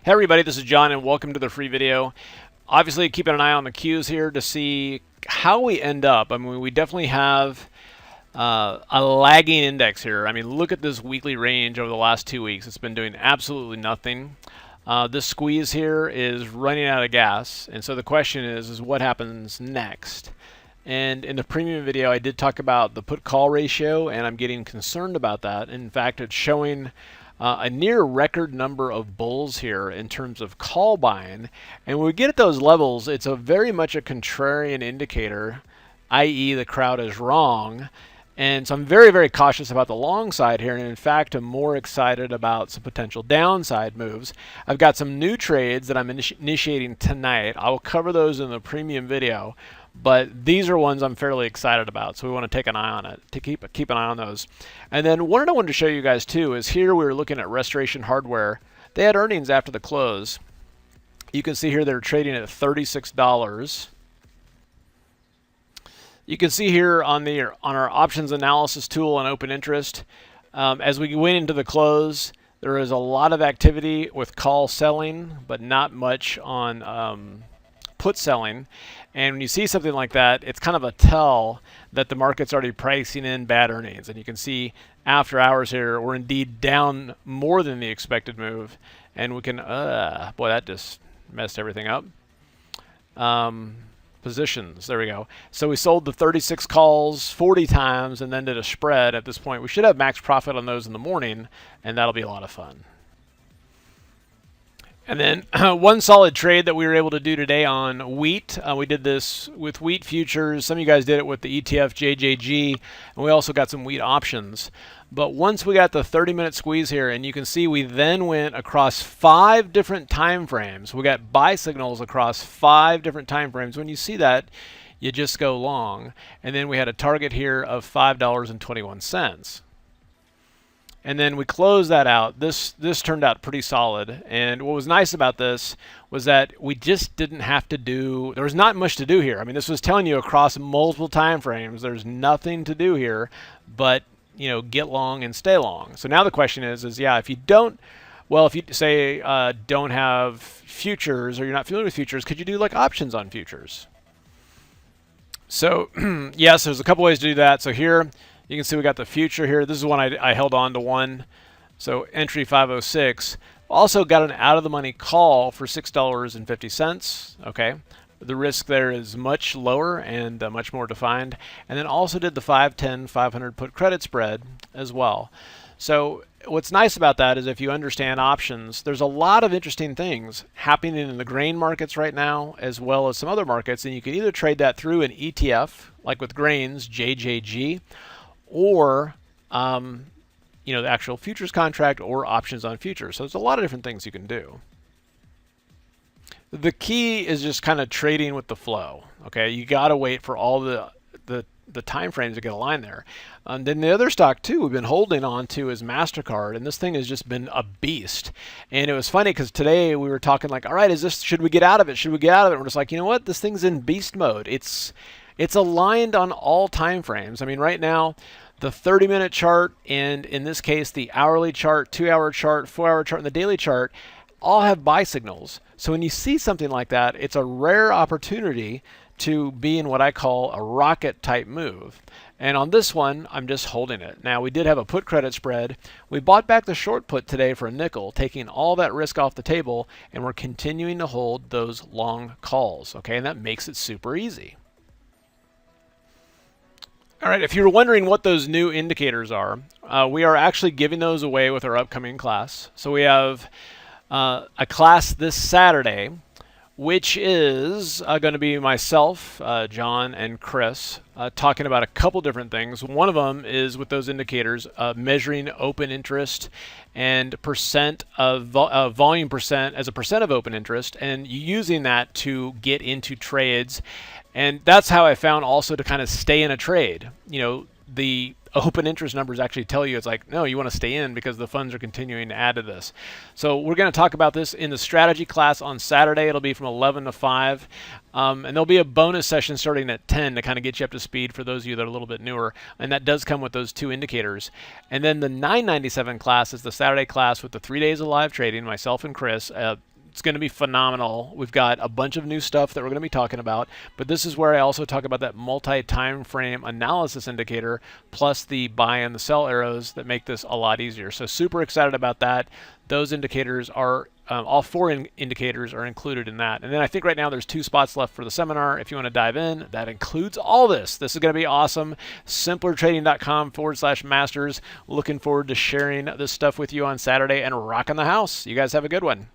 Hey everybody, this is John and welcome to the free video. Obviously keeping an eye on the cues here to see how we end up. I mean, we definitely have a lagging index here. I mean, look at this weekly range over the last 2 weeks. It's been doing absolutely nothing. This squeeze here is running out of gas, and so the question is what happens next? And in the premium video, I did talk about the put-call ratio, and I'm getting concerned about that. In fact, it's showing a near record number of bulls here in terms of call buying. And when we get at those levels, it's a very much a contrarian indicator, i.e. the crowd is wrong. And so I'm very, very cautious about the long side here. And in fact, I'm more excited about some potential downside moves. I've got some new trades that I'm initiating tonight. I will cover those in the premium video. But these are ones I'm fairly excited about, so we want to take an eye on it, to keep an eye on those. And then one I wanted to show you guys too is here we were looking at Restoration Hardware. They had earnings after the close. You can see here they're trading at $36. You can see here on our options analysis tool on open interest, as we went into the close, there is a lot of activity with call selling, but not much on put selling. And when you see something like that, it's kind of a tell that the market's already pricing in bad earnings. And you can see after hours here, we're indeed down more than the expected move. And we can, boy, that just messed everything up. Positions, there we go. So we sold the 36 calls 40 times and then did a spread at this point. We should have max profit on those in the morning, and that'll be a lot of fun. And then one solid trade that we were able to do today on wheat. We did this with wheat futures. Some of you guys did it with the ETF JJG, and we also got some wheat options. But once we got the 30-minute squeeze here, and you can see we then went across 5 different time frames. We got buy signals across 5 different time frames. When you see that, you just go long. And then we had a target here of $5.21. And then we closed that out. This turned out pretty solid. And what was nice about this was that we just didn't have to do, there was not much to do here. I mean, this was telling you across multiple time frames, there's nothing to do here, but get long and stay long. So now the question is yeah, if you don't, well, if you say don't have futures or you're not familiar with futures, could you do like options on futures? So yes, there's a couple ways to do that. So here, you can see we got the future here. This is one I held on to one. So entry 506. Also got an out of the money call for $6.50. Okay. The risk there is much lower and much more defined. And then also did the 510, 500 put credit spread as well. So what's nice about that is if you understand options, there's a lot of interesting things happening in the grain markets right now, as well as some other markets. And you can either trade that through an ETF, like with grains, JJG, or the actual futures contract or options on futures. So there's a lot of different things you can do. The key is just kind of trading with the flow. Okay, you got to wait for all the time frames to get aligned there. And then the other stock too we've been holding on to is MasterCard, and this thing has just been a beast. And it was funny because today we were talking like, all right, should we get out of it? Should we get out of it? And we're just like, you know what? This thing's in beast mode. It's aligned on all time frames. I mean, right now, the 30-minute chart, and in this case, the hourly chart, 2-hour chart, 4-hour chart, and the daily chart all have buy signals. So when you see something like that, it's a rare opportunity to be in what I call a rocket type move. And on this one, I'm just holding it. Now, we did have a put credit spread. We bought back the short put today for a nickel, taking all that risk off the table, and we're continuing to hold those long calls. Okay, and that makes it super easy. All right, if you're wondering what those new indicators are, we are actually giving those away with our upcoming class. So we have a class this Saturday, which is going to be myself, John, and Chris talking about a couple different things. One of them is with those indicators, measuring open interest and percent of volume percent as a percent of open interest, and using that to get into trades. And that's how I found also to kind of stay in a trade. The open interest numbers actually tell you it's like, no, you want to stay in because the funds are continuing to add to this. So we're going to talk about this in the strategy class on Saturday. It'll be from 11 to 5. And there'll be a bonus session starting at 10 to kind of get you up to speed for those of you that are a little bit newer. And that does come with those two indicators. And then the 997 class is the Saturday class with the 3 days of live trading, myself and Chris. It's going to be phenomenal. We've got a bunch of new stuff that we're going to be talking about, but this is where I also talk about that multi-time frame analysis indicator plus the buy and the sell arrows that make this a lot easier. So super excited about that. Those indicators are all four indicators are included in that. And then I think right now there's 2 spots left for the seminar. If you want to dive in, that includes all this. This is going to be awesome. Simplertrading.com/masters. Looking forward to sharing this stuff with you on Saturday and rocking the house. You guys have a good one.